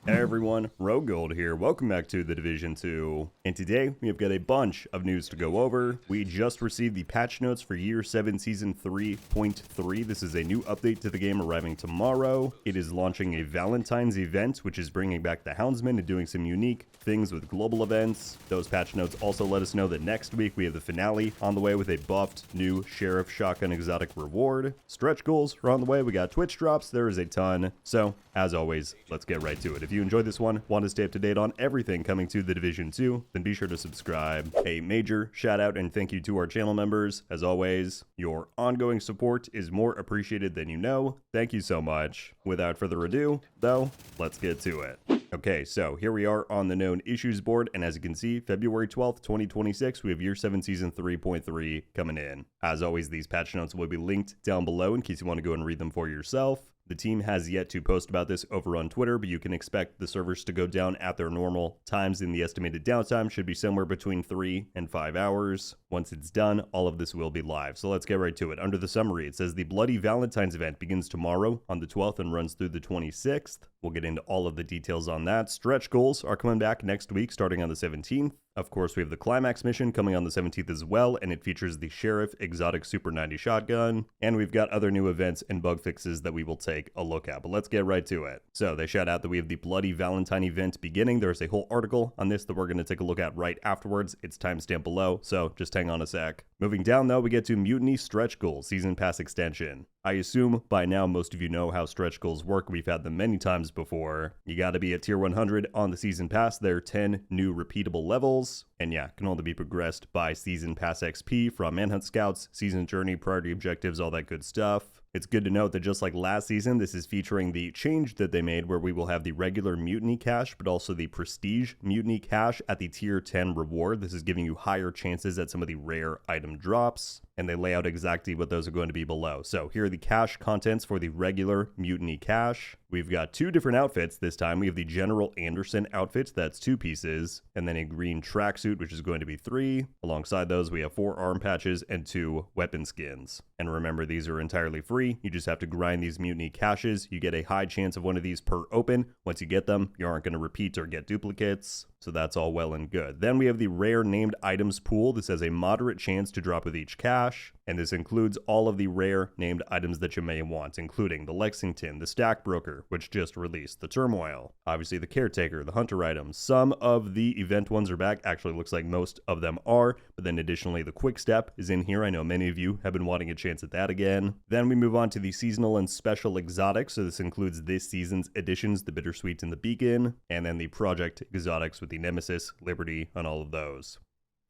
Hey everyone, RogueGold here. Welcome back to the Division 2. And today we have got a bunch of news to go over. We just received the patch notes for Year 7 Season 3.3. This is a new update to the game arriving tomorrow. It is launching a Valentine's event, which is bringing back the Houndsman and doing some unique things with global events. Those patch notes also let us know that next week we have the finale on the way with a buffed new Sheriff Shotgun exotic reward. Stretch goals are on the way. We got Twitch drops. There is a ton. So, as always, let's get right to it. If you enjoyed this one, want to stay up to date on everything coming to the Division 2, then be sure to subscribe. A major shout out and thank you to our channel members. As always, your ongoing support is more appreciated than you know. Thank you so much. Without further ado, though, let's get to it. Okay, so here we are on the known issues board, and as you can see, February 12th, 2026, we have Year 7 Season 3.3 coming in. As always, these patch notes will be linked down below in case you want to go and read them for yourself. The team has yet to post about this over on Twitter, but you can expect the servers to go down at their normal times, and the estimated downtime should be somewhere between 3 and 5 hours. Once it's done, all of this will be live. So let's get right to it. Under the summary, it says the Bloody Valentine's event begins tomorrow on the 12th and runs through the 26th. We'll get into all of the details on that. Stretch goals are coming back next week starting on the 17th. Of course, we have the Climax mission coming on the 17th as well, and it features the Sheriff Exotic Super 90 Shotgun. And we've got other new events and bug fixes that we will take a look at, but let's get right to it. So they shout out that we have the Bloody Valentine event beginning. There's a whole article on this that we're going to take a look at right afterwards. It's timestamped below, so just hang on a sec. Moving down though, we get to Mutiny Stretch Goals Season Pass Extension. I assume by now most of you know how stretch goals work. We've had them many times before. You gotta be at tier 100 on the season pass. There are 10 new repeatable levels. And yeah, can only be progressed by season pass XP from Manhunt Scouts, season journey, priority objectives, all that good stuff. It's good to note that just like last season, this is featuring the change that they made where we will have the regular Mutiny cache, but also the Prestige Mutiny cache at the tier 10 reward. This is giving you higher chances at some of the rare item drops, and they lay out exactly what those are going to be below. So here are the cache contents for the regular Mutiny cache. We've got two different outfits this time. We have the General Anderson outfit, that's 2 pieces, and then a green tracksuit, which is going to be 3. Alongside those, we have 4 arm patches and 2 weapon skins. And remember, these are entirely free. You just have to grind these Mutiny caches. You get a high chance of one of these per open. Once you get them, you aren't going to repeat or get duplicates. So that's all well and good. Then we have the rare named items pool. This has a moderate chance to drop with each cache, and this includes all of the rare named items that you may want, including the Lexington, the Stack Broker, which just released, the Turmoil, obviously the Caretaker, the Hunter items. Some of the event ones are back. Actually, looks like most of them are, but then additionally the Quick Step is in here. I know many of you have been wanting a chance at that again. Then we move on to the seasonal and special exotics. So this includes this season's additions, the Bittersweet and the Beacon, and then the Project exotics with the Nemesis, Liberty, and all of those.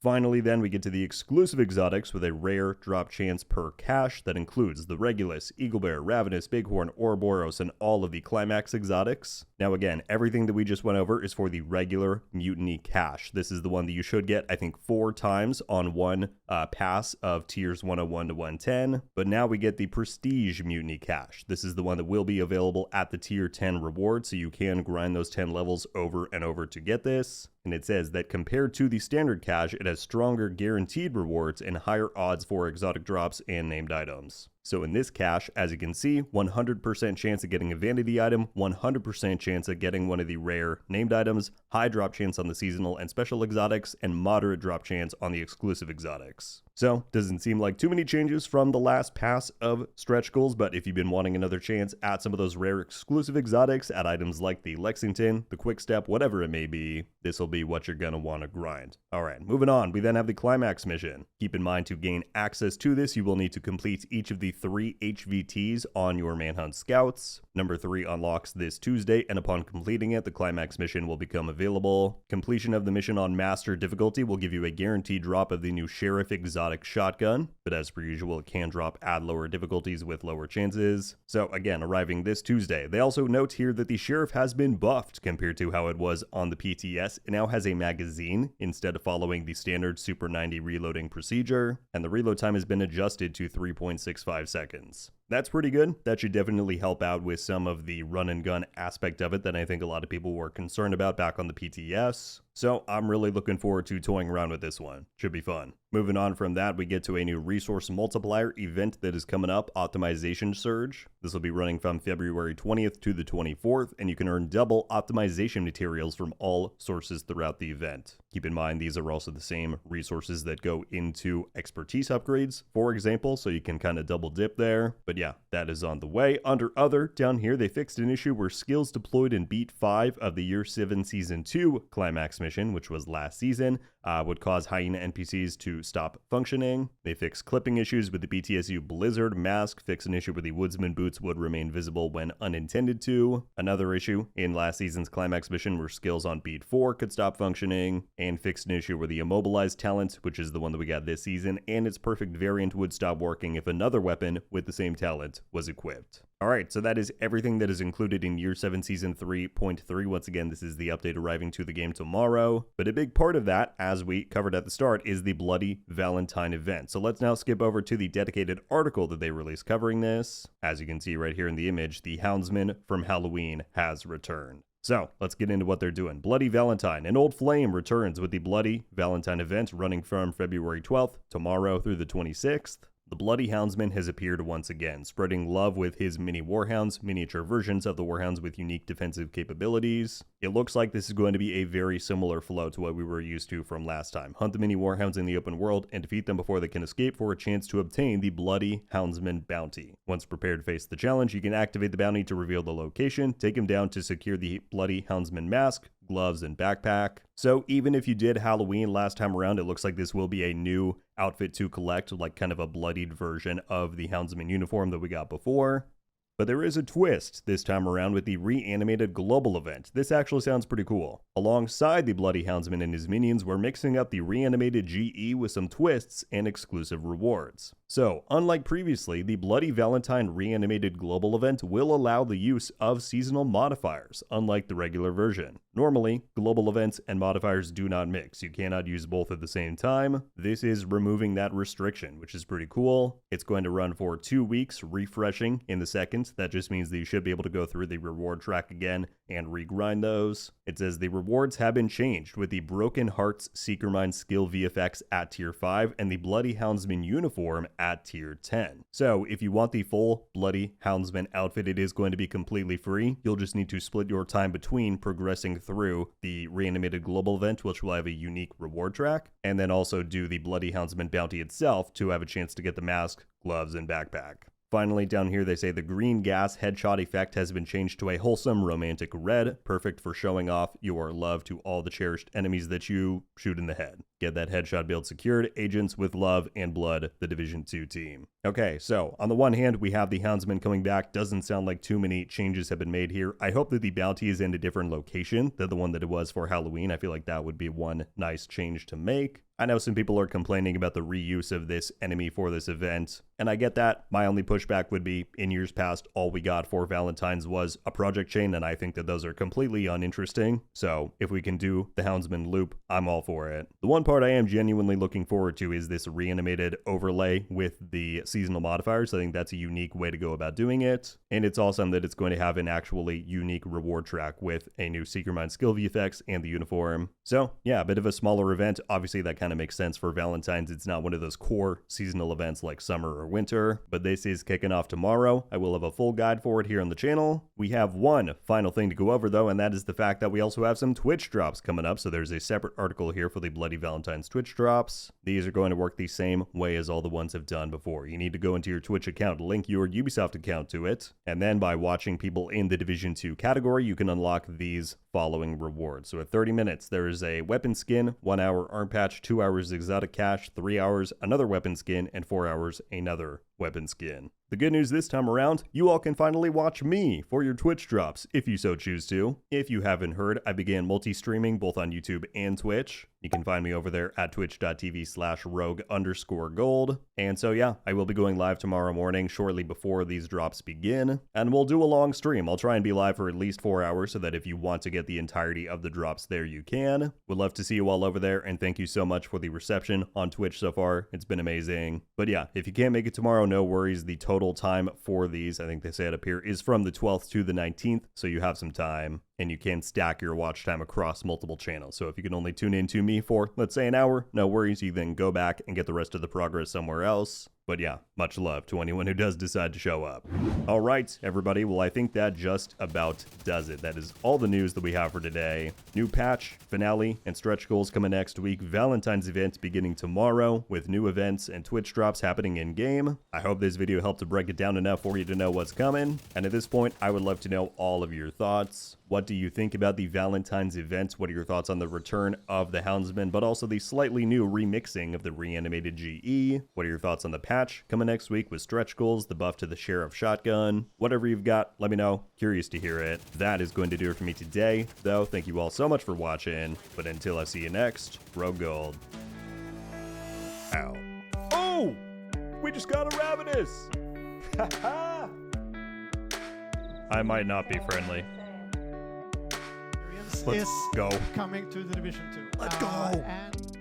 Finally, then, we get to the exclusive exotics with a rare drop chance per cache that includes the Regulus, Eaglebear, Ravenous, Bighorn, Ouroboros, and all of the Climax exotics. Now again, everything that we just went over is for the regular Mutiny cache. This is the one that you should get, I think, 4 times on one pass of tiers 101 to 110. But now we get the Prestige Mutiny cache. This is the one that will be available at the tier 10 reward, so you can grind those 10 levels over and over to get this. And it says that compared to the standard cache, it has stronger guaranteed rewards and higher odds for exotic drops and named items. So in this cache, as you can see, 100% chance of getting a vanity item, 100% chance of getting one of the rare named items, high drop chance on the seasonal and special exotics, and moderate drop chance on the exclusive exotics. So, doesn't seem like too many changes from the last pass of stretch goals, but if you've been wanting another chance at some of those rare exclusive exotics, at items like the Lexington, the Quick Step, whatever it may be, this will be what you're gonna want to grind. Alright, moving on, we then have the Climax mission. Keep in mind, to gain access to this, you will need to complete each of the 3 HVTs on your Manhunt Scouts. Number 3 unlocks this Tuesday, and upon completing it, the Climax mission will become available. Completion of the mission on Master difficulty will give you a guaranteed drop of the new Sheriff Exotic Shotgun, but as per usual, it can drop at lower difficulties with lower chances. So again, arriving this Tuesday. They also note here that the Sheriff has been buffed compared to how it was on the PTS. It now has a magazine instead of following the standard Super 90 reloading procedure, and the reload time has been adjusted to 3.65 seconds. that's pretty good. That should definitely help out with some of the run and gun aspect of it that I think a lot of people were concerned about back on the PTS. So I'm really looking forward to toying around with this one. Should be fun. Moving on from that, we get to a new resource multiplier event that is coming up, Optimization Surge. This will be running from February 20th to the 24th, and you can earn double optimization materials from all sources throughout the event. Keep in mind, these are also the same resources that go into expertise upgrades, for example, so you can kind of double dip there. But yeah, that is on the way. Under Other, down here, they fixed an issue where skills deployed in Beat 5 of the Year 7 Season 2 Climax mission, which was last season, would cause Hyena NPCs to stop functioning. They fixed clipping issues with the BTSU Blizzard mask, fixed an issue where the Woodsman boots would remain visible when unintended to. Another issue in last season's Climax mission where skills on Beat 4 could stop functioning, and fixed an issue where the Immobilized talent, which is the one that we got this season, and its perfect variant would stop working if another weapon with the same talent was equipped. Alright, so that is everything that is included in Year 7 Season 3.3. Once again, this is the update arriving to the game tomorrow. But a big part of that, as we covered at the start, is the Bloody Valentine event. So let's now skip over to the dedicated article that they released covering this. As you can see right here in the image, the Houndsman from Halloween has returned. So, let's get into what they're doing. Bloody Valentine. An old flame returns with the Bloody Valentine event running from February 12th, tomorrow, through the 26th. The Bloody Houndsman has appeared once again, spreading love with his mini warhounds, miniature versions of the warhounds with unique defensive capabilities. It looks like this is going to be a very similar flow to what we were used to from last time. Hunt the mini warhounds in the open world and defeat them before they can escape for a chance to obtain the Bloody Houndsman bounty. Once prepared to face the challenge, you can activate the bounty to reveal the location, take him down to secure the Bloody Houndsman mask, gloves, and backpack. So even if you did Halloween last time around, it looks like this will be a new outfit to collect, like kind of a bloodied version of the Houndsman uniform that we got before. But there is a twist this time around with the reanimated global event. This actually sounds pretty cool. Alongside the Bloody Houndsman and his minions, we're mixing up the reanimated GE with some twists and exclusive rewards. So, unlike previously, the Bloody Valentine reanimated global event will allow the use of seasonal modifiers, unlike the regular version. Normally, global events and modifiers do not mix. You cannot use both at the same time. This is removing that restriction, which is pretty cool. It's going to run for 2 weeks, refreshing in the second. That just means that you should be able to go through the reward track again and regrind those. It says the rewards have been changed with the Broken Hearts Seeker Mind skill VFX at tier 5 and the Bloody Houndsman uniform at tier 10. So if you want the full Bloody Houndsman outfit, it is going to be completely free. You'll just need to split your time between progressing through the reanimated global event, which will have a unique reward track, and then also do the Bloody Houndsman bounty itself to have a chance to get the mask, gloves, and backpack. Finally, down here they say the green gas headshot effect has been changed to a wholesome romantic red, perfect for showing off your love to all the cherished enemies that you shoot in the head. Get that headshot build secured, Agents with Love and Blood, the Division 2 team. Okay, so on the one hand, we have the Houndsman coming back. Doesn't sound like too many changes have been made here. I hope that the bounty is in a different location than the one that it was for Halloween. I feel like that would be one nice change to make. I know some people are complaining about the reuse of this enemy for this event, and I get that. My only pushback would be, in years past, all we got for Valentine's was a project chain, and I think that those are completely uninteresting. So if we can do the Houndsman loop, I'm all for it. The one part I am genuinely looking forward to is this reanimated overlay with the seasonal modifiers. I think that's a unique way to go about doing it, and it's awesome that it's going to have an actually unique reward track with a new Seeker Mind skill VFX and the uniform. So yeah, a bit of a smaller event. Obviously that kind of makes sense for Valentine's. It's not one of those core seasonal events like summer or winter, but this is kicking off tomorrow. I will have a full guide for it here on the channel. We have one final thing to go over though, and that is the fact that we also have some Twitch drops coming up. So there's a separate article here for the Bloody Valentine's Twitch drops. These are going to work the same way as all the ones have done before. You need to go into your Twitch account, link your Ubisoft account to it, and then by watching people in the Division 2 category, you can unlock these following rewards. So at 30 minutes, there is a weapon skin, 1 hour arm patch, 2 hours exotic cash, 3 hours another weapon skin, and 4 hours another weapon skin. The good news this time around, you all can finally watch me for your Twitch drops, if you so choose to. If you haven't heard, I began multi-streaming both on YouTube and Twitch. You can find me over there at twitch.tv/rogue_gold. And so yeah, I will be going live tomorrow morning shortly before these drops begin. And we'll do a long stream. I'll try and be live for at least 4 hours so that if you want to get the entirety of the drops there, you can. Would love to see you all over there, and thank you so much for the reception on Twitch so far. It's been amazing. But yeah, if you can't make it tomorrow, no worries. The total time for these, I think they say it up here, is from the 12th to the 19th. So you have some time and you can stack your watch time across multiple channels. So if you can only tune in to me for, let's say, an hour, no worries. You then go back and get the rest of the progress somewhere else. But yeah, much love to anyone who does decide to show up. All right, everybody. Well, I think that just about does it. That is all the news that we have for today. New patch, finale, and stretch goals coming next week. Valentine's event beginning tomorrow with new events and Twitch drops happening in game. I hope this video helped to break it down enough for you to know what's coming. And at this point, I would love to know all of your thoughts. What do you think about the Valentine's event? What are your thoughts on the return of the Houndsman, but also the slightly new remixing of the reanimated GE? What are your thoughts on the patch coming next week with stretch goals, the buff to the Sheriff shotgun? Whatever you've got, let me know. Curious to hear it. That is going to do it for me today, though. Thank you all so much for watching, but until I see you next, RogueGold. Ow. Oh! We just got a Ravenous! Haha! I might not be friendly. Let's go. Coming to the Division 2. Let's go. And